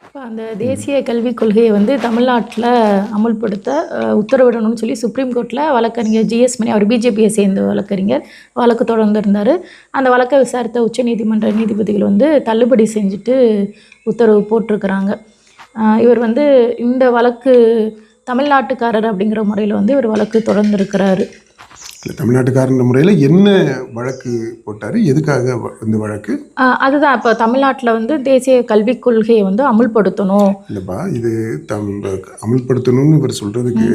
அந்த தேசிய கல்விக் கொள்கையை வந்து தமிழ்நாட்டில் அமுல்படுத்த உத்தரவிடணும்னு சொல்லி சுப்ரீம் கோர்ட்டில் வழக்கறிஞர் ஜிஎஸ் மணி, அவர் பிஜேபியை சேர்ந்த வழக்கறிஞர், வழக்கு தொடர்ந்து இருந்தார். அந்த வழக்கை விசாரித்த உச்சநீதிமன்ற நீதிபதிகள் வந்து தள்ளுபடி செஞ்சுட்டு உத்தரவு போட்டிருக்கிறாங்க. இவர் வந்து இந்த வழக்கு தமிழ்நாட்டுக்காரர் அப்படிங்கிற முறையில் வந்து இவர் வழக்கு தொடர்ந்துருக்கிறாரு. தமிழ்நாட்டுக்காரன்ற முறையில் என்ன வழக்கு போட்டார், எதுக்காக இந்த வழக்கு? அதுதான் இப்போ தமிழ்நாட்டில் வந்து தேசிய கல்விக் கொள்கையை வந்து அமுல்படுத்தணும். இல்லைப்பா, இது அமுல்படுத்தணும்னு இவர் சொல்றதுக்கு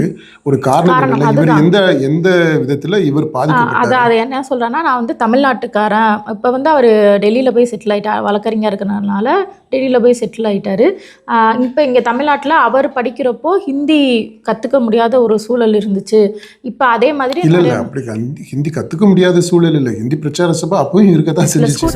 ஒரு காரணம் இல்லை. இவர் எந்த விதத்தில் இவர் பாதிக்கப்பட்டார்? அதை என்ன சொல்கிறேன்னா, நான் வந்து தமிழ்நாட்டுக்காரன். இப்போ வந்து அவர் டெல்லியில் போய் செட்டில் ஆகிட்டார், வழக்கறிஞர் இருக்கிறனால டெல்லியில் போய் செட்டில் ஆகிட்டார். இப்போ இங்கே தமிழ்நாட்டில் அவர் படிக்கிறப்போ ஹிந்தி கற்றுக்க முடியாத ஒரு சூழல் இருந்துச்சு. இப்போ அதே மாதிரி இல்லை, அப்படி ஹிந்தி கற்றுக்க முடியாத சூழல் இல்லை. ஹிந்தி பிரச்சார சபை அப்பவும் இருக்கதான் செஞ்சுச்சு.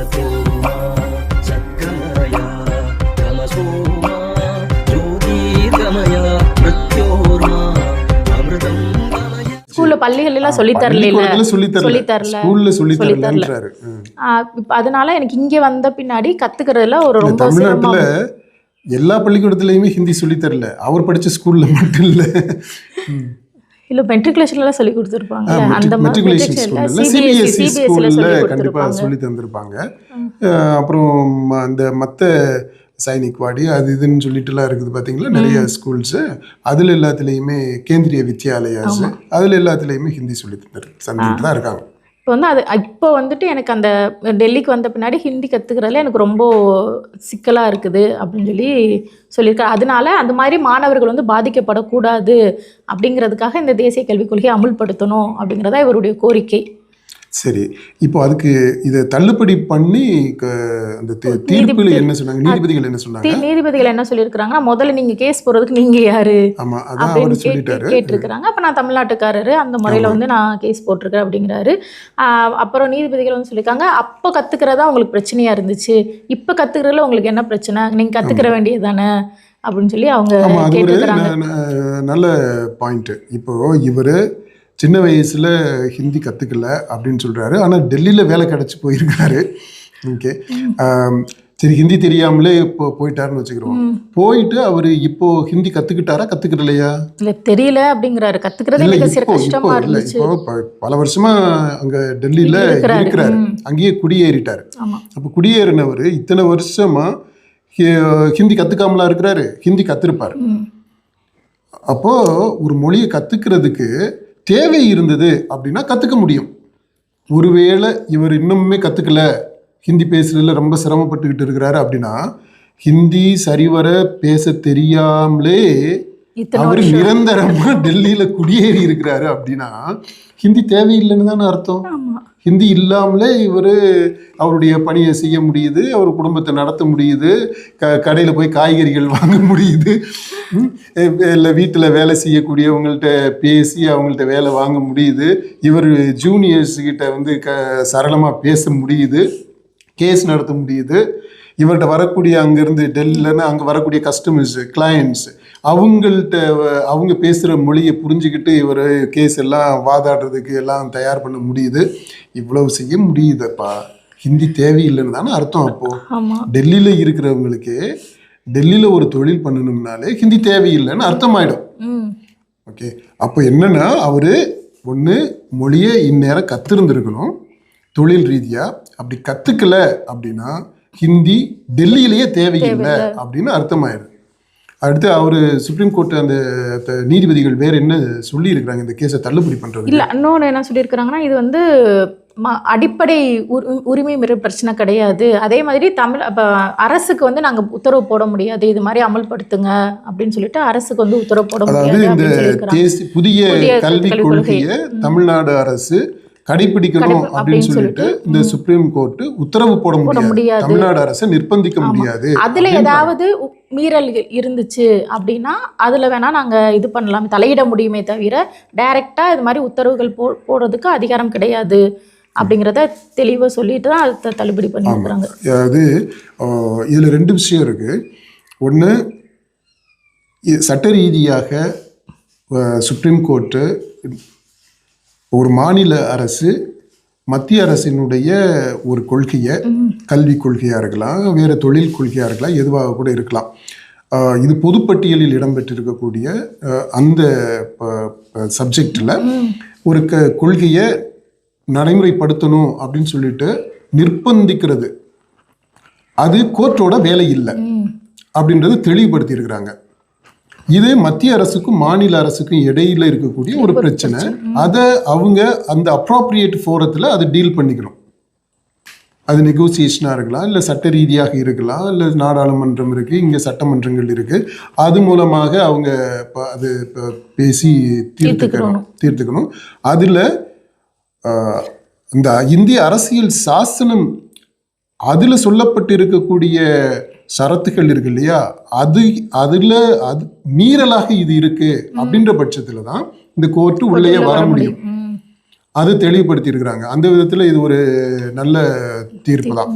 பள்ளிகளெல்லாம் சொல்லித்தரல. அதனால எனக்கு இங்க வந்த பின்னாடி கத்துக்கிறதுல ஒரு ரொம்ப தமிழ்நாட்டுல எல்லா பள்ளிக்கூடத்துலயுமே ஹிந்தி சொல்லித்தரல. அவர் படிச்ச ஸ்கூல்ல மட்டும் இல்ல, இல்ல மெட்ரிகுலேஷன்ல சொல்லி கொடுத்துருப்பாங்க. அந்த சிபிஎஸ்இ ஸ்கூல்ல கண்டிப்பா சொல்லி தந்திருப்பாங்க. அப்புறம் அந்த மத்த சைனிக் வாடி அது இதுன்னு சொல்லிட்டுலாம் இருக்குது பார்த்தீங்களா, நிறைய ஸ்கூல்ஸு. அதில் எல்லாத்துலேயுமே கேந்திரிய வித்யாலயாஸ், அதில் எல்லாத்துலேயுமே ஹிந்தி சொல்லி தந்துட்டு தான் இருக்காங்க. இப்போ வந்து இப்போ வந்துட்டு எனக்கு அந்த டெல்லிக்கு வந்த பின்னாடி ஹிந்தி கற்றுக்கிறதுல எனக்கு ரொம்ப சிக்கலாக இருக்குது அப்படின்னு சொல்லியிருக்காரு. அதனால அந்த மாதிரி மாணவர்கள் வந்து பாதிக்கப்படக்கூடாது அப்படிங்கிறதுக்காக இந்த தேசிய கல்விக் கொள்கையை அமுல்படுத்தணும் அப்படிங்கிறதா இவருடைய கோரிக்கை. சரி, இப்போ அதுக்கு இதை தள்ளுபடி பண்ணி அந்த தீர்ப்பில் என்ன சொன்னாங்க, நீதிபதிகள் என்ன சொன்னாங்க? நீதிபதிகள் என்ன சொல்லியிருக்கிறாங்கன்னா, முதல்ல நீங்க கேஸ் போடுறதுக்கு நீங்க யாரு அப்படின்னு கேட்டிருக்கிறாங்க. அப்போ நான் தமிழ்நாட்டுக்காரரு, அந்த முறையில் வந்து நான் கேஸ் போட்டிருக்கேன் அப்படிங்கிறாரு. அப்புறம் நீதிபதிகள் வந்து சொல்லியிருக்காங்க, அப்போ கத்துக்கிறதா உங்களுக்கு பிரச்சனையா இருந்துச்சு, இப்போ கத்துக்கிறதுல உங்களுக்கு என்ன பிரச்சனை, நீங்க கத்துக்கிற வேண்டியது தானே அப்படின்னு சொல்லி அவங்க கேட்டிருக்கிறாங்க. நல்ல பாயிண்ட். இப்போ இவர் சின்ன வயசில் ஹிந்தி கற்றுக்கல அப்படின்னு சொல்கிறாரு, ஆனால் டெல்லியில் வேலை கிடச்சி போயிருக்காரு. ஓகே, சரி, ஹிந்தி தெரியாமலே இப்போ போயிட்டாருன்னு வச்சுக்கிறோம். போயிட்டு அவர் இப்போ ஹிந்தி கற்றுக்கிட்டாரா கற்றுக்கிறலையா? இல்லை, தெரியல அப்படிங்கிறாரு. கற்றுக்கிறது இப்போ பல வருஷமா அங்கே டெல்லியில் இருக்கிறாரு, அங்கேயே குடியேறிட்டார். அப்போ குடியேறினவர் இத்தனை வருஷமா ஹிந்தி கற்றுக்காமலா இருக்கிறாரு, ஹிந்தி கற்றுருப்பார். அப்போது ஒரு மொழியை கற்றுக்கிறதுக்கு தேவை இருந்தது அப்படின்னா கற்றுக்க முடியும். ஒருவேளை இவர் இன்னுமே கற்றுக்கல, ஹிந்தி பேசுறதுல ரொம்ப சிரமப்பட்டுக்கிட்டு இருக்கிறாரு அப்படின்னா, ஹிந்தி சரிவர பேச தெரியாமலே அவர் நிரந்தரமா டெல்லியில குடியேறி இருக்கிறாரு அப்படின்னா ஹிந்தி தேவையில்லைன்னு தானே அர்த்தம். ஹிந்தி இல்லாமலே இவர் அவருடைய பணியை செய்ய முடியுது, அவர் குடும்பத்தை நடத்த முடியுது, கடையில் போய் காய்கறிகள் வாங்க முடியுது, இல்லை வீட்டில் வேலை செய்யக்கூடியவங்கள்ட்ட பேசி அவங்கள்ட்ட வேலை வாங்க முடியுது, இவர் ஜூனியர்ஸ்கிட்ட வந்து சரளமாக பேச முடியுது, கேஸ் நடத்த முடியுது. இவர்கிட்ட வரக்கூடிய அங்கேருந்து டெல்லியிலன்னு அங்கே வரக்கூடிய கஸ்டமர்ஸு, கிளையண்ட்ஸ், அவங்க பேசுகிற மொழியை புரிஞ்சுக்கிட்டு இவர் கேஸ் எல்லாம் வாதாடுறதுக்கு எல்லாம் தயார் பண்ண முடியுது. இவ்வளவு செய்ய முடியுதுப்பா, ஹிந்தி தேவையில்லைன்னு தானே அர்த்தம். அப்போது டெல்லியில் இருக்கிறவங்களுக்கு டெல்லியில் ஒரு தொழில் பண்ணணும்னாலே ஹிந்தி தேவையில்லைன்னு அர்த்தமாயிடும். ஓகே, அப்போ என்னன்னா அவர் ஒன்று மொழியை இந்நேரம் கற்றுருந்துருக்கணும் தொழில் ரீதியாக. அப்படி கற்றுக்கல அப்படின்னா ஹிந்தி டெல்லியிலேயே தேவையில்லை அப்படின்னு அர்த்தமாயிடும். அடுத்து அவர் சுப்ரீம் கோர்ட் அந்த நீதிபதிகள் வேற என்ன சொல்லி இருக்கிறாங்க இந்த கேஸை தள்ளுபடி பண்றது? இல்லை, இன்னொன்று என்ன சொல்லியிருக்கிறாங்கன்னா, இது வந்து அடிப்படை உரிமை மீறல் பிரச்சனை கிடையாது. அதே மாதிரி அரசுக்கு வந்து நாங்கள் உத்தரவு போட முடியாது, இது மாதிரி அமல்படுத்துங்க அப்படின்னு சொல்லிட்டு அரசுக்கு வந்து உத்தரவு போட முடியாது. இந்த புதிய கல்விக் கொள்கையை தமிழ்நாடு அரசு கடைபிடிக்கணும் அப்படின்னு சொல்லிட்டு இந்த சுப்ரீம் கோர்ட் உத்தரவு போட முடியாது, தமிழ்நாடு அரசை நிர்பந்திக்க முடியாது. அதுல ஏதாவது மீறல் இருந்துச்சு அப்படின்னா அதுல வேணா நாங்க இது பண்ணலாம், தலையிட முடியுமே தவிர டைரக்டா இது மாதிரி உத்தரவுகள் போடுறதுக்கு அதிகாரம் கிடையாது அப்படிங்கிறத தெளிவாக சொல்லிட்டு தான் அதை தள்ளுபடி பண்ணியிருக்கிறாங்க. அது இதில் ரெண்டு விஷயம் இருக்கு. ஒன்று, சட்ட ரீதியாக சுப்ரீம் கோர்ட்டு ஒரு மாநில அரசு மத்திய அரசினுடைய ஒரு கொள்கையை, கல்வி கொள்கையாக இருக்கலாம், வேறு தொழில் கொள்கையாக இருக்கலாம், எதுவாக கூட இருக்கலாம், இது பொதுப்பட்டியலில் இடம்பெற்றிருக்கக்கூடிய அந்த சப்ஜெக்டில் ஒரு கொள்கையை நடைமுறைப்படுத்தணும் அப்படின்னு சொல்லிட்டு நிர்பந்திக்கிறது அது கோர்ட்டோட வேலை இல்லை அப்படின்றது தெளிவுபடுத்தி இருக்கிறாங்க. இது மத்திய அரசுக்கும் மாநில அரசுக்கும் இடையில இருக்கக்கூடிய ஒரு பிரச்சனை. அதை அவங்க அந்த அப்ராப்ரியேட் ஃபோரத்தில் அதை டீல் பண்ணிக்கணும். அது நெகோசியேஷனாக இருக்கலாம், இல்லை சட்ட ரீதியாக இருக்கலாம், இல்லை நாடாளுமன்றம் இருக்குது, இங்கே சட்டமன்றங்கள் இருக்குது. அது மூலமாக அவங்க அது பேசி தீர்த்துக்கணும். அதில் இந்த இந்திய அரசியல் சாசனம் அதில் சொல்லப்பட்டு இருக்கக்கூடிய ஷரத்துகள் இருக்கு இல்லையா, அதில் மீறலாக இது இருக்கு அப்படின்ற பட்சத்தில் தான் இந்த கோர்ட்டு உள்ளே வர முடியும். அது தெளிவுபடுத்தி இருக்கிறாங்க. அந்த விதத்தில் இது ஒரு நல்ல தீர்ப்பு தான்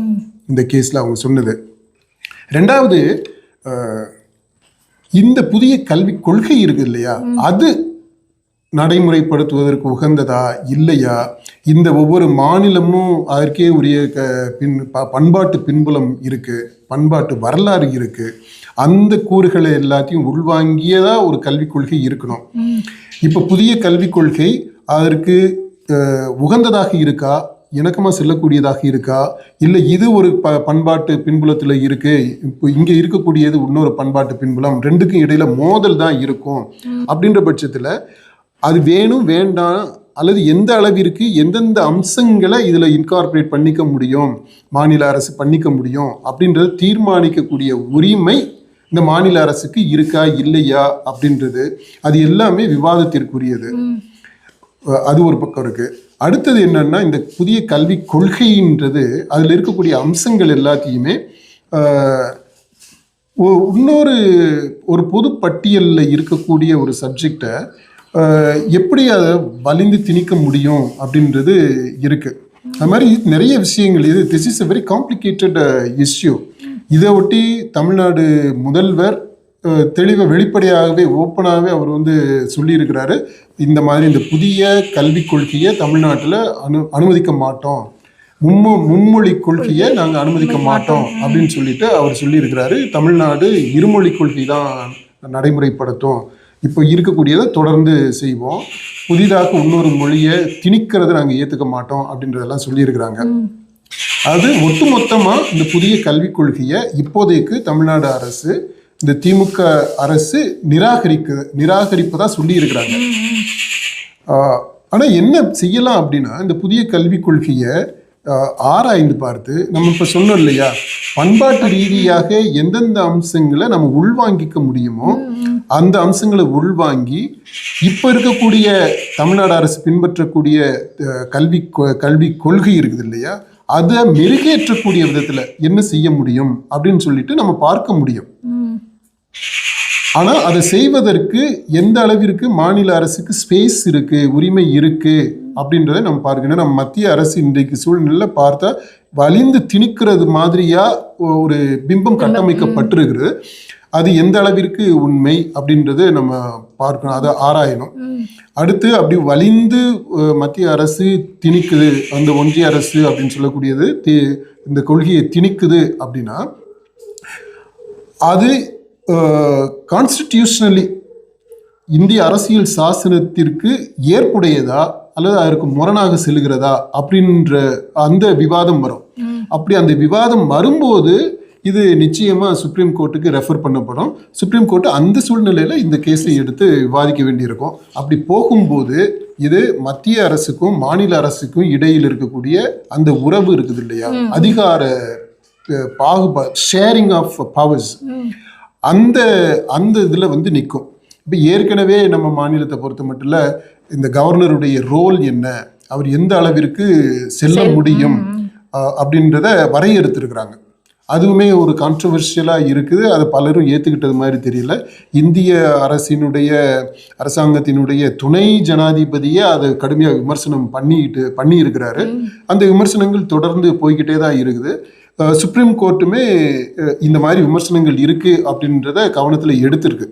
இந்த கேஸில் அவங்க சொன்னது. ரெண்டாவது, இந்த புதிய கல்விக் கொள்கை இருக்கு இல்லையா, அது நடைமுறைப்படுத்துவதற்கு உகந்ததா இல்லையா, இந்த ஒவ்வொரு மாநிலமும் அதற்கே உரிய பண்பாட்டு பின்புலம் இருக்கு, பண்பாட்டு வரலாறு இருக்கு, அந்த கூறுகளை எல்லாத்தையும் உள்வாங்கியதா ஒரு கல்விக் கொள்கை இருக்கணும். இப்போ புதிய கல்விக் கொள்கை அதற்கு உகந்ததாக இருக்கா, இணக்கமாக செல்லக்கூடியதாக இருக்கா, இல்லை இது ஒரு பண்பாட்டு பின்புலத்தில் இருக்கு, இப்போ இங்கே இருக்கக்கூடியது இன்னொரு பண்பாட்டு பின்புலம், ரெண்டுக்கும் இடையில மோதல் தான் இருக்கும் அப்படின்ற பட்சத்தில் அது வேணும் வேண்டாம், அல்லது எந்த அளவிற்கு எந்தெந்த அம்சங்களை இதில் இன்கார்பரேட் பண்ணிக்க முடியும், மாநில அரசு பண்ணிக்க முடியும் அப்படின்றத தீர்மானிக்கக்கூடிய உரிமை இந்த மாநில அரசுக்கு இருக்கா இல்லையா அப்படின்றது அது எல்லாமே விவாதத்திற்குரியது. அது ஒரு பக்கம் இருக்கு. அடுத்தது என்னன்னா, இந்த புதிய கல்விக் கொள்கைன்றது அதில் இருக்கக்கூடிய அம்சங்கள் எல்லாத்தையுமே இன்னொரு ஒரு பொது பட்டியலில் இருக்கக்கூடிய ஒரு சப்ஜெக்டை எப்படி அதை வலிந்து திணிக்க முடியும் அப்படின்றது இருக்கு. அது மாதிரி நிறைய விஷயங்கள். This is a very complicated issue. இதை ஒட்டி தமிழ்நாடு முதல்வர் தெளிவாக வெளிப்படையாகவே ஓப்பனாகவே அவர் சொல்லியிருக்கிறாரு, இந்த மாதிரி இந்த புதிய கல்விக் கொள்கையை தமிழ்நாட்டில் அனுமதிக்க மாட்டோம், மும்மொழி கொள்கையை நாங்கள் அனுமதிக்க மாட்டோம் அப்படின்னு சொல்லிட்டு அவர் சொல்லியிருக்கிறாரு. தமிழ்நாடு இருமொழி கொள்கை தான் நடைமுறைப்படுத்தும், இப்போ இருக்கக்கூடியதை தொடர்ந்து செய்வோம், புதிதாக இன்னொரு மொழியை திணிக்கிறத நாங்கள் ஏற்றுக்க மாட்டோம் அப்படின்றதெல்லாம் சொல்லியிருக்கிறாங்க. அது ஒட்டுமொத்தமாக இந்த புதிய கல்விக் கொள்கையை இப்போதைக்கு தமிழ்நாடு அரசு, இந்த திமுக அரசு நிராகரிப்பதா சொல்லியிருக்கிறாங்க. ஆனால் என்ன செய்யலாம் அப்படின்னா, இந்த புதிய கல்விக் கொள்கையை ஆராய்ந்து பார்த்து, நம்ம இப்போ சொன்னோம் இல்லையா, பண்பாட்டு ரீதியாக எந்தெந்த அம்சங்களை நம்ம உள்வாங்கிக்க முடியுமோ அந்த அம்சங்களை உள்வாங்கி இப்போ இருக்கக்கூடிய தமிழ்நாடு அரசு பின்பற்றக்கூடிய கல்வி கொள்கை இருக்குது இல்லையா, அதை மெருகேற்றக்கூடிய விதத்தில் என்ன செய்ய முடியும் அப்படின்னு சொல்லிட்டு நம்ம பார்க்க முடியும். ஆனால் அதை செய்வதற்கு எந்த அளவிற்கு மாநில அரசுக்கு ஸ்பேஸ் இருக்கு, உரிமை இருக்கு அப்படின்றத நம்ம பார்க்கணும். நம்ம மத்திய அரசு இன்றைக்கு சூழ்நிலை பார்த்தா வலிந்து திணிக்கிறது மாதிரியா ஒரு பிம்பம் கட்டமைக்கப்பட்டிருக்கிறது. அது எந்த அளவிற்கு உண்மை அப்படின்றத நம்ம பார்க்கணும், அதை ஆராயணும். அடுத்து அப்படி வலிந்து மத்திய அரசு திணிக்குது, அந்த ஒன்றிய அரசு அப்படின்னு சொல்லக்கூடியது இந்த கொள்கையை திணிக்குது அப்படின்னா அது கான்ஸ்டிடியூஷனலி இந்திய அரசியல் சாசனத்திற்கு ஏற்புடையதா அல்லது அதற்கு முரணாக செல்கிறதா அப்படின்ற அந்த விவாதம் வரும். அப்படி அந்த விவாதம் வரும்போது இது நிச்சயமா சுப்ரீம் கோர்ட்டுக்கு ரெஃபர் பண்ணப்படும். சுப்ரீம் கோர்ட் அந்த சூழ்நிலையில இந்த கேஸை எடுத்து விவாதிக்க வேண்டியிருக்கும். அப்படி போகும்போது இது மத்திய அரசுக்கும் மாநில அரசுக்கும் இடையில் இருக்கக்கூடிய அந்த உறவு இருக்குது இல்லையா, அதிகார பாகுபாடு, ஷேரிங் ஆஃப் பவர்ஸ், அந்த இதில் நிற்கும். இப்போ ஏற்கனவே நம்ம மாநிலத்தை பொறுத்த மட்டும் இல்லை, இந்த கவர்னருடைய ரோல் என்ன, அவர் எந்த அளவிற்கு செல்ல முடியும் அப்படின்றத வரையறுத்திருக்கிறாங்க. அதுவுமே ஒரு கான்ட்ரவர்ஷியலாக இருக்குது. அதை பலரும் ஏற்றுக்கிட்டது மாதிரி தெரியல. இந்திய அரசாங்கத்தினுடைய துணை ஜனாதிபதியை அதை கடுமையாக விமர்சனம் பண்ணியிருக்கிறாரு. அந்த விமர்சனங்கள் தொடர்ந்து போய்கிட்டே தான் இருக்குது. சுப்ரீம் கோர்ட்டுமே இந்த மாதிரி விமர்சனங்கள் இருக்கு அப்படின்றத கவனத்தில் எடுத்திருக்கு.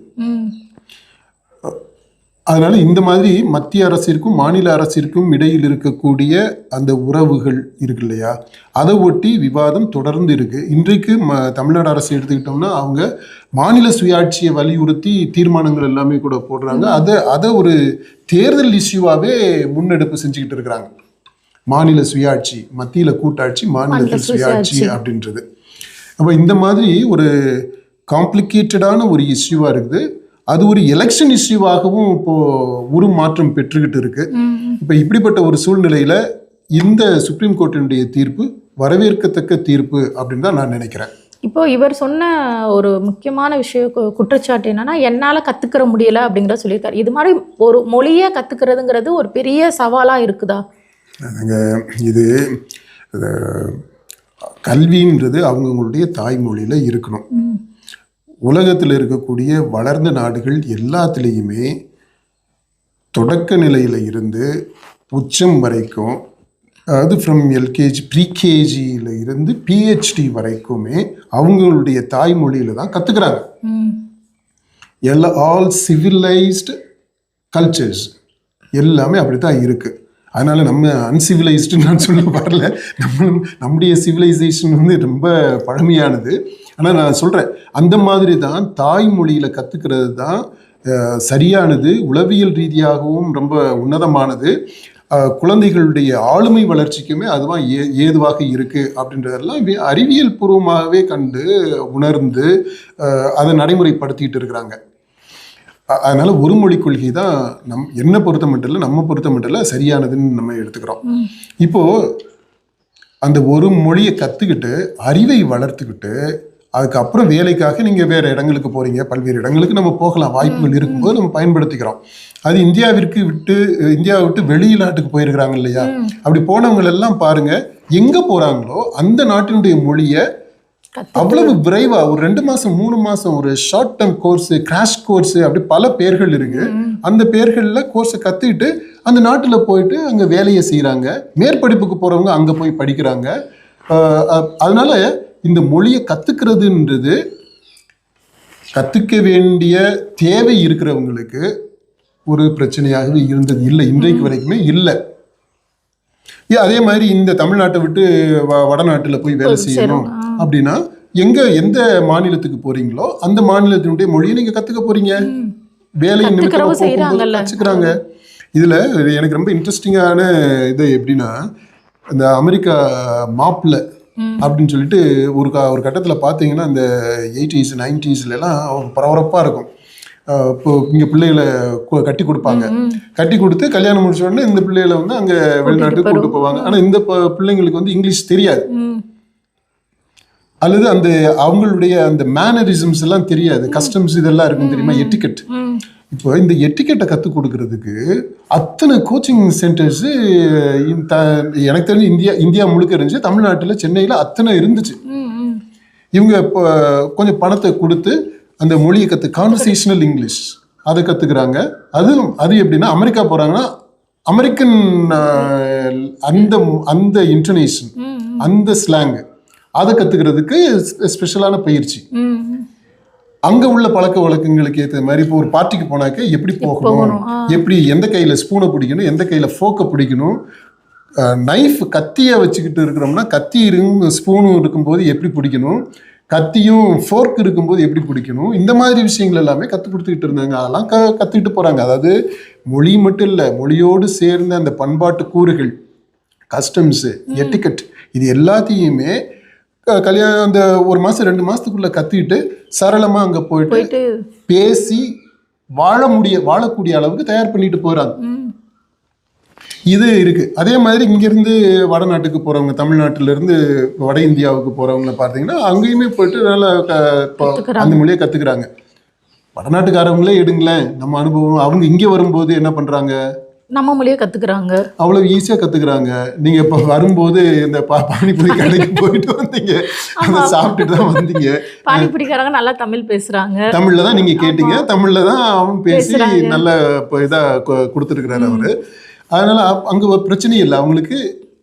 அதனால இந்த மாதிரி மத்திய அரசிற்கும் மாநில அரசிற்கும் இடையில் இருக்கக்கூடிய அந்த உறவுகள் இருக்கு இல்லையா, அதை ஒட்டி விவாதம் தொடர்ந்து இருக்கு. இன்றைக்கு தமிழ்நாடு அரசு எடுத்துக்கிட்டோம்னா அவங்க மாநில சுயாட்சியை வலியுறுத்தி தீர்மானங்கள் எல்லாமே கூட போடுறாங்க. அதை ஒரு தேர்தல் இஷ்யூவாகவே முன்னெடுப்பு செஞ்சுக்கிட்டு இருக்கிறாங்க. மாநில சுயாட்சி, மத்தியில கூட்டாட்சி, மாநிலத்தில் சுயாட்சி அப்படின்றது. அப்போ இந்த மாதிரி ஒரு காம்ப்ளிகேட்டடான ஒரு இஷ்யூவாக இருக்குது. அது ஒரு எலெக்ஷன் இஷ்யூவாகவும் இப்போ உருமாற்றம் பெற்றுக்கிட்டு இருக்கு. இப்போ இப்படிப்பட்ட ஒரு சூழ்நிலையில இந்த சுப்ரீம் கோர்ட்டினுடைய தீர்ப்பு வரவேற்கத்தக்க தீர்ப்பு அப்படின்னு தான் நான் நினைக்கிறேன். இப்போ இவர் சொன்ன ஒரு முக்கியமான விஷயம் குற்றச்சாட்டு என்னன்னா, என்னால் கற்றுக்கிற முடியலை அப்படிங்கிற சொல்லியிருக்காரு. இது மாதிரி ஒரு மொழியை கற்றுக்கிறதுங்கிறது ஒரு பெரிய சவாலாக இருக்குதா? இது கல்வின்றது அவங்களுடைய தாய்மொழியில் இருக்கணும். உலகத்தில் இருக்கக்கூடிய வளர்ந்த நாடுகள் எல்லாத்துலேயுமே தொடக்க நிலையில் இருந்து உச்சம் வரைக்கும், அதாவது ஃப்ரம் எல்கேஜி ப்ரீகேஜியில் இருந்து பிஹெச்டி வரைக்குமே அவங்களுடைய தாய்மொழியில் தான் கற்றுக்குறாங்க. ஆல் சிவிலைஸ்டு கல்ச்சர்ஸ் எல்லாமே அப்படி தான் இருக்குது. அதனால் நம்ம அன்சிவிலைஸ்டுன்னு நான் சொல்ல வரல. நம்முடைய சிவிலைசேஷன் வந்து ரொம்ப பழமையானது. ஆனால் நான் சொல்கிறேன், அந்த மாதிரி தான் தாய்மொழியில் கற்றுக்கிறது தான் சரியானது, உளவியல் ரீதியாகவும் ரொம்ப உன்னதமானது, குழந்தைகளுடைய ஆளுமை வளர்ச்சிக்குமே அதுவாக ஏதுவாக இருக்குது அப்படின்றதெல்லாம் அறிவியல் பூர்வமாகவே கண்டு உணர்ந்து அதை நடைமுறைப்படுத்திக்கிட்டு இருக்கிறாங்க. அதனால ஒரு மொழி கொள்கை தான் என்னை பொறுத்த மட்டும் இல்லை, நம்ம பொறுத்த மட்டும் இல்லை சரியானதுன்னு நம்ம எடுத்துக்கிறோம். இப்போ அந்த ஒரு மொழியை கற்றுக்கிட்டு அறிவை வளர்த்துக்கிட்டு அதுக்கப்புறம் வேலைக்காக நீங்கள் வேறு இடங்களுக்கு போகிறீங்க, பல்வேறு இடங்களுக்கு நம்ம போகலாம், வாய்ப்புகள் இருக்கும்போது நம்ம பயன்படுத்திக்கிறோம். அது இந்தியாவை விட்டு வெளிநாட்டுக்கு போயிருக்கிறாங்க இல்லையா, அப்படி போனவங்களெல்லாம் பாருங்க, எங்கே போகிறாங்களோ அந்த நாட்டினுடைய மொழியை அவ்வளவு விரைவா ஒரு 2 மாசம் 3 மாசம் ஒரு short term course, crash course, அப்படி பல பேர்கள் இருக்கு. அந்த பேர்களில் கோர்ஸை கற்றுக்கிட்டு அந்த நாட்டில் போயிட்டு அங்கே வேலையை செய்கிறாங்க. மேற்படிப்புக்கு போகிறவங்க அங்கே போய் படிக்கிறாங்க. அதனால இந்த மொழியை கற்றுக்கிறதுன்றது கற்றுக்க வேண்டிய தேவை இருக்கிறவங்களுக்கு ஒரு பிரச்சனையாகவே இருந்தது இல்லை, இன்றைக்கு வரைக்குமே இல்லை. அதே மாதிரி இந்த தமிழ்நாட்டை விட்டு வடநாட்டில் போய் வேலை செய்யணும் அப்படின்னா எந்த மாநிலத்துக்கு போறீங்களோ அந்த மாநிலத்தினுடைய மொழியை நீங்க கத்துக்க போறீங்க, வேலை நிமித்தம் கற்றுக்கிறாங்க. இதுல எனக்கு ரொம்ப இன்ட்ரெஸ்டிங்கான இது எப்படின்னா, இந்த அமெரிக்கா மாப்ல அப்படின்னு சொல்லிட்டு ஒரு கட்டத்தில் பார்த்தீங்கன்னா இந்த 80s 90s எல்லாம் பரபரப்பாக இருக்கும். இப்போ இங்கே பிள்ளைகளை கட்டி கொடுப்பாங்க, கட்டி கொடுத்து கல்யாணம் முடிச்ச உடனே இந்த பிள்ளைகளை வந்து அங்கே வெளிநாட்டுக்கு கூப்பிட்டு போவாங்க. ஆனால் இந்த பிள்ளைங்களுக்கு வந்து இங்கிலீஷ் தெரியாது, அல்லது அந்த அவங்களுடைய அந்த மேனரிசம்ஸ் எல்லாம் தெரியாது, கஸ்டம்ஸ் இதெல்லாம் இருக்கும் தெரியுமா, எட்டிக்கெட். இப்போ இந்த எட்டிக்கெட்டை கற்றுக் கொடுக்கறதுக்கு அத்தனை கோச்சிங் சென்டர்ஸு எனக்கு தெரிஞ்சு இந்தியா முழுக்க இருந்துச்சு. தமிழ்நாட்டில் சென்னையில் அத்தனை இருந்துச்சு. இவங்க இப்போ கொஞ்சம் பணத்தை கொடுத்து அந்த மொழியை கான்வர்சேஷனல் இங்கிலீஷ் அதை கற்றுக்குறாங்க. அது எப்படின்னா, அமெரிக்கா போகிறாங்கன்னா அமெரிக்கன் அந்த இன்டர்நேஷன், அந்த ஸ்லாங் அதை கற்றுக்கிறதுக்கு ஸ்பெஷலான பயிற்சி. அங்கே உள்ள பழக்க வழக்கங்களுக்கு ஏற்ற மாதிரி இப்போ ஒரு பார்ட்டிக்கு போனாக்க எப்படி போகணும், எப்படி எந்த கையில் ஸ்பூனை பிடிக்கணும், எந்த கையில் ஃபோக்கை பிடிக்கணும், நைஃப் கத்தியை வச்சுக்கிட்டு இருக்கிறோம்னா கத்தி ஸ்பூனும் இருக்கும்போது எப்படி பிடிக்கணும், கத்தியும் ஃபோர்க் இருக்கும்போது எப்படி பிடிக்கணும், இந்த மாதிரி விஷயங்கள் எல்லாமே கற்றுக் கொடுத்துக்கிட்டு இருந்தாங்க. அதெல்லாம் கற்றுக்கிட்டு போகிறாங்க. அதாவது மொழி மட்டும் இல்லை, மொழியோடு சேர்ந்த அந்த பண்பாட்டு கூறுகள், கஸ்டம்ஸு, எட்டிக்கெட், இது எல்லாத்தையுமே கல்யாணம் அந்த 1 மாதம் 2 மாதத்துக்குள்ளே கற்றுக்கிட்டு சரளமாக அங்கே போயிட்டு பேசி வாழக்கூடிய அளவுக்கு தயார் பண்ணிட்டு போகிறாங்க. இது இருக்குது. அதே மாதிரி இங்கேருந்து வடநாட்டுக்கு போகிறவங்க, தமிழ்நாட்டிலேருந்து வட இந்தியாவுக்கு போகிறவங்கள பார்த்தீங்கன்னா அங்கேயுமே போயிட்டு நல்லா அந்த மொழியை கற்றுக்குறாங்க. வடநாட்டுக்காரவங்களே எடுங்களேன், நம்ம அனுபவம். அவங்க இங்கே வரும்போது என்ன பண்ணுறாங்க, நம்ம மொழியை கற்றுக்குறாங்க, அவ்வளோ ஈஸியாக கற்றுக்குறாங்க. நீங்கள் இப்போ வரும்போது இந்த பானிபூரி கடைக்கு போயிட்டு வந்தீங்க, அதை சாப்பிட்டுட்டு தான் வந்தீங்க. பானிபூரிக்காரங்க நல்லா தமிழ் பேசுகிறாங்க, தமிழில் தான் நீங்கள் கேட்டீங்க, தமிழில் தான் அவன் பேசி நல்ல இப்போ இதாக கொடுத்துருக்குறாரு அவர். அதனால் அங்கே ஒரு பிரச்சனையும் இல்லை. அவங்களுக்கு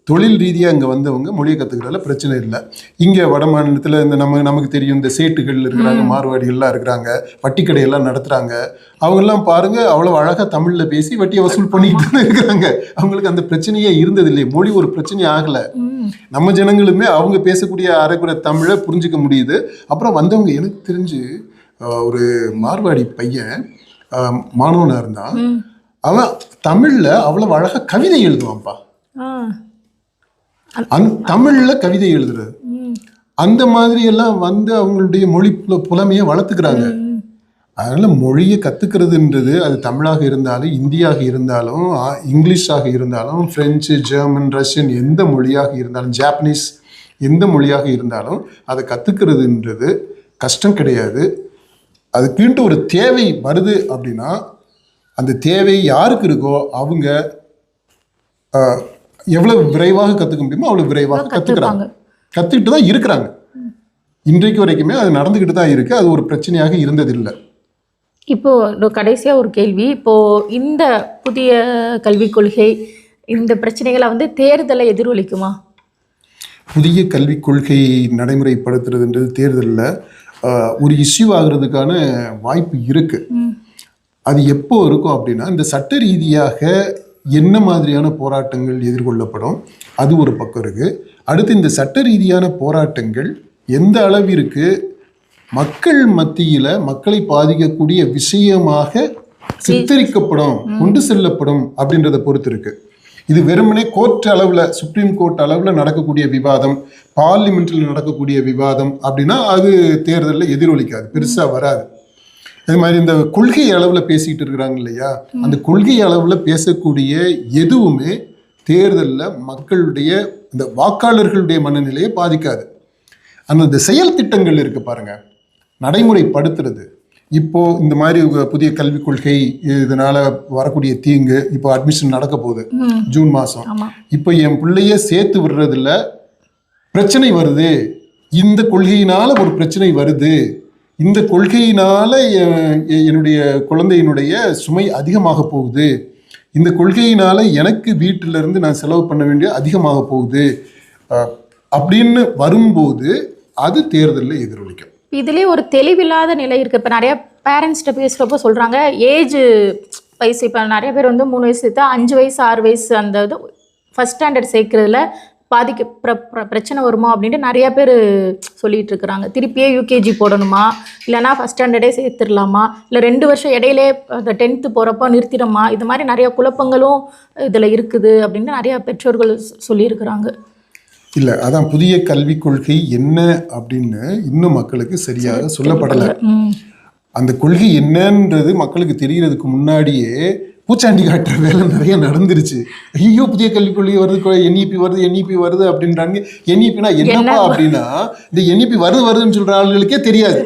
தொழில் ரீதியாக இங்கே வந்தவங்க மொழியை கற்றுக்கிறதுல பிரச்சனை இல்லை. இங்கே வட மாநிலத்தில் இந்த நமக்கு தெரியும் இந்த சேட்டுகள் இருக்கிறாங்க, மார்வாடிகள்லாம் இருக்கிறாங்க, வட்டி கடையெல்லாம் நடத்துகிறாங்க. அவங்கெல்லாம் பாருங்கள் அவ்வளோ அழகாக தமிழில் பேசி வட்டியை வசூல் பண்ணிக்கிட்டு தான் இருக்கிறாங்க. அவங்களுக்கு அந்த பிரச்சனையே இருந்ததில்லை. மொழி ஒரு பிரச்சனை ஆகலை. நம்ம ஜனங்களுமே அவங்க பேசக்கூடிய அரைக்குறை தமிழை புரிஞ்சிக்க முடியுது. அப்புறம் வந்தவங்க எனக்கு தெரிஞ்சு ஒரு மார்வாடி பையன் மாணவனாக இருந்தான். அவன் தமிழில் அவ்வளோ அழகாக கவிதை எழுதுவான்ப்பா. தமிழில் கவிதை எழுதுறது அந்த மாதிரி எல்லாம் வந்து அவங்களுடைய மொழி புலமையை வளர்த்துக்கிறாங்க. அதனால மொழியை கற்றுக்கிறதுன்றது அது தமிழாக இருந்தாலும், இந்தியாக இருந்தாலும், இங்கிலீஷாக இருந்தாலும், ஃப்ரெஞ்சு, ஜெர்மன், ரஷ்யன், எந்த மொழியாக இருந்தாலும், ஜாப்பனீஸ் எந்த மொழியாக இருந்தாலும் அதை கற்றுக்கிறதுன்றது கஷ்டம் கிடையாது. அதுக்குன்ட்டு ஒரு தேவை வருது அப்படின்னா அந்த தேவை யாருக்கு இருக்கோ அவங்க எவ்வளவு விரைவாக கற்றுக்க முடியுமோ அவ்வளோ விரைவாக கற்றுக்கிறாங்க, கற்றுக்கிட்டு தான் இருக்கிறாங்க. இன்றைக்கு வரைக்குமே அது நடந்துக்கிட்டு தான் இருக்கு. அது ஒரு பிரச்சனையாக இருந்ததில்லை. இப்போது கடைசியாக ஒரு கேள்வி. இப்போது இந்த புதிய கல்விக் கொள்கை இந்த பிரச்சனைகளை வந்து தேர்தலை எதிரொலிக்குமா? புதிய கல்விக் கொள்கை நடைமுறைப்படுத்துறதுன்றது தேர்தலில் ஒரு இஷ்யூ ஆகிறதுக்கான வாய்ப்பு இருக்கு. அது எப்போ இருக்கும் அப்படின்னா இந்த சட்ட ரீதியாக என்ன மாதிரியான போராட்டங்கள் எதிர்கொள்ளப்படும் அது ஒரு பக்கம் இருக்கு. அடுத்து இந்த சட்ட ரீதியான போராட்டங்கள் எந்த அளவிற்கு மக்கள் மத்தியில் மக்களை பாதிக்கக்கூடிய விஷயமாக சித்தரிக்கப்படும், கொண்டு செல்லப்படும் அப்படின்றத பொறுத்து இருக்கு. இது வெறுமனே கோர்ட் அளவில், சுப்ரீம் கோர்ட் அளவில் நடக்கக்கூடிய விவாதம், பார்லிமெண்ட்டில் நடக்கக்கூடிய விவாதம் அப்படின்னா அது தேர்தலில் எதிரொலிக்காது, பெருசாக வராது. அது மாதிரி இந்த கொள்கை அளவில் பேசிக்கிட்டு இருக்கிறாங்க இல்லையா, அந்த கொள்கை அளவில் பேசக்கூடிய எதுவுமே தேர்தலில் மக்களுடைய இந்த வாக்காளர்களுடைய மனநிலையை பாதிக்காது. அந்த செயல் திட்டங்கள் இருக்கு பாருங்க, நடைமுறைப்படுத்துறது. இப்போ இந்த மாதிரி புதிய கல்விக் கொள்கை இதனால வரக்கூடிய தீங்கு, இப்போ அட்மிஷன் நடக்க போகுது ஜூன் மாதம். இப்போ என் பிள்ளைய சேர்த்து விடுறதுல பிரச்சனை வருது, இந்த கொள்கையினால ஒரு பிரச்சனை வருது, இந்த கொள்கையினால என்னுடைய குழந்தையினுடைய சுமை அதிகமாக போகுது, இந்த கொள்கையினால எனக்கு வீட்டிலிருந்து நான் செலவு பண்ண வேண்டிய அதிகமாக போகுது அப்படின்னு வரும்போது அது தேர்தலில் எதிரொலிக்கும். இதுலேயே ஒரு தெளிவில்லாத நிலை இருக்குது. இப்போ நிறைய பேரண்ட்ஸ்கிட்ட பேசுகிறப்போ சொல்கிறாங்க ஏஜ் வயசு, இப்போ நிறைய பேர் வந்து 3 வயசு சேர்த்தா 5 வயசு 6 வயசு அந்த இது ஃபஸ்ட் ஸ்டாண்டர்ட் சேர்க்கறதுல பிரச்சனை வருமா அப்படின்ட்டு நிறைய பேர் சொல்லிட்டு இருக்கிறாங்க. திருப்பியே யூகேஜி போடணுமா, இல்லைனா ஃபஸ்ட் ஸ்டாண்டர்டே சேர்த்துடலாமா, இல்லை 2 வருஷம் இடையிலே அந்த 10th போகிறப்போ நிறுத்திடமா, இது மாதிரி நிறைய குழப்பங்களும் இதில் இருக்குது அப்படின்னு நிறைய பெற்றோர்கள் சொல்லியிருக்கிறாங்க. இல்லை, அதான் புதிய கல்விக் கொள்கை என்ன அப்படின்னு இன்னும் மக்களுக்கு சரியாக சொல்லப்படலை. அந்த கொள்கை என்னன்றது மக்களுக்கு தெரிகிறதுக்கு முன்னாடியே பூச்சாண்டி காட்டுற வேலை நிறைய நடந்துருச்சு. ஐயோ புதிய கல்விக் கொள்கை வருது, என்இபி வருது அப்படின்றாங்க. என்இபினா என்னப்பா அப்படின்னா இந்த என்இபி வருதுன்னு சொல்ற ஆளுகளுக்கே தெரியாது.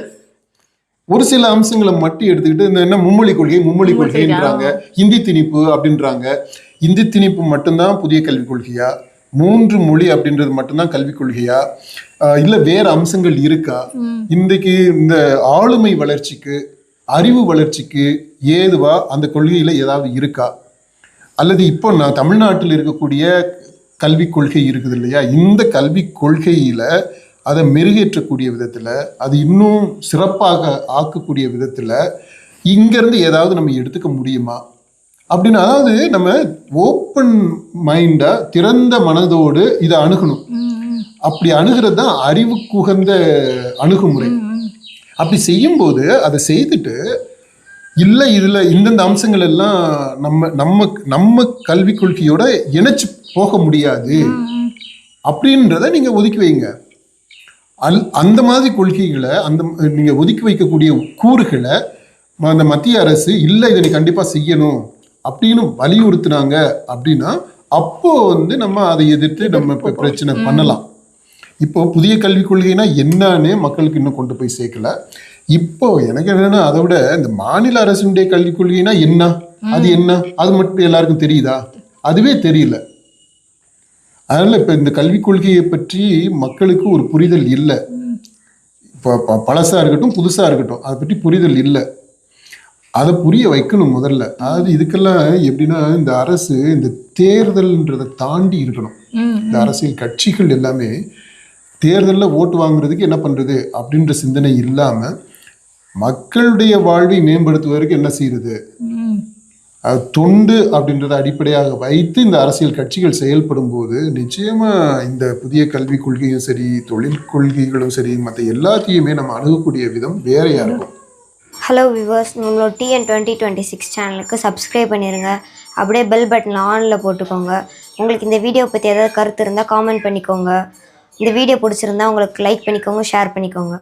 ஒரு சில அம்சங்களை மட்டும் எடுத்துக்கிட்டு இந்த என்ன மும்மொழி கொள்கைன்றாங்க, இந்தி திணிப்பு அப்படின்றாங்க. இந்தி திணிப்பு மட்டும்தான் புதிய கல்விக் கொள்கையா, 3 மொழி அப்படின்றது மட்டும்தான் கல்விக் கொள்கையா, இல்லை வேற அம்சங்கள் இருக்கா? இன்றைக்கு இந்த ஆளுமை வளர்ச்சிக்கு, அறிவு வளர்ச்சிக்கு ஏதுவா அந்த கொள்கையில ஏதாவது இருக்கா? அல்லது இப்போ நான் தமிழ்நாட்டில் இருக்கக்கூடிய கல்விக் கொள்கை இருக்குது இல்லையா, இந்த கல்விக் கொள்கையில அதை மெருகேற்றக்கூடிய விதத்துல, அது இன்னும் சிறப்பாக ஆக்கக்கூடிய விதத்துல இங்கிருந்து ஏதாவது நம்ம எடுத்துக்க முடியுமா அப்படின்னு, அதாவது நம்ம ஓப்பன் மைண்டா திறந்த மனதோடு இதை அணுகணும். அப்படி அணுகிறது தான் அறிவுக்குகந்த அணுகுமுறை. அப்படி செய்யும்போது அதை செய்துட்டு இல்லை இதுல இந்தந்த அம்சங்கள் எல்லாம் நம்ம கல்விக் கொள்கையோட இணைச்சு போக முடியாது அப்படின்றத நீங்க ஒதுக்கி வைங்க. அந்த மாதிரி கொள்கைகளை, அந்த நீங்க ஒதுக்கி வைக்கக்கூடிய கூறுகளை அந்த மத்திய அரசு இல்லை இதை நீ கண்டிப்பா செய்யணும் அப்படின்னு வலியுறுத்தினாங்க அப்படின்னா அப்போ நம்ம அதை எதிர்த்து நம்ம இப்போ பிரச்சனை பண்ணலாம். இப்போ புதிய கல்விக் கொள்கைனா என்னன்னு மக்களுக்கு இன்னும் கொண்டு போய் சேர்க்கல. இப்போ எனக்கு என்னன்னா அதை விட இந்த மாநில அரசுடைய கல்விக் கொள்கைனா என்ன, அது என்ன, அது மட்டும் எல்லாருக்கும் தெரியுதா? அதுவே தெரியல. அதனால இப்போ இந்த கல்விக் கொள்கையை பற்றி மக்களுக்கு ஒரு புரிதல் இல்லை. இப்போ பழசா இருக்கட்டும் புதுசா இருக்கட்டும் அதை பற்றி புரிதல் இல்லை. அதை புரிய வைக்கணும் முதல்ல. அதாவது இதுக்கெல்லாம் எப்படின்னா இந்த அரசு இந்த தேர்தல்ன்றதை தாண்டி இருக்கணும். இந்த அரசியல் கட்சிகள் எல்லாமே தேர்தலில் ஓட்டு வாங்குறதுக்கு என்ன பண்ணுறது அப்படின்ற சிந்தனை இல்லாமல் மக்களுடைய வாழ்வை மேம்படுத்துவதற்கு என்ன செய்யுது, அது தொண்டு அப்படின்றத அடிப்படையாக வைத்து இந்த அரசியல் கட்சிகள் செயல்படும் போது நிச்சயமாக இந்த புதிய கல்விக் கொள்கையும் சரி, தொழில் கொள்கைகளும் சரி, மற்ற எல்லாத்தையுமே நம்ம அணுகக்கூடிய விதம் வேறையாக இருக்கும். ஹலோ வியூவர்ஸ், நம்மளோட TN 2026 சேனலுக்கு சப்ஸ்கிரைப் பண்ணிடுங்க. அப்படியே பெல் பட்டன் ஆனில் போட்டுக்கோங்க. உங்களுக்கு இந்த வீடியோ பற்றி ஏதாவது கருத்து இருந்தால் காமெண்ட் பண்ணிக்கோங்க. இந்த வீடியோ பிடிச்சிருந்தா உங்களுக்கு லைக் பண்ணிக்கோங்க, ஷேர் பண்ணிக்கோங்க.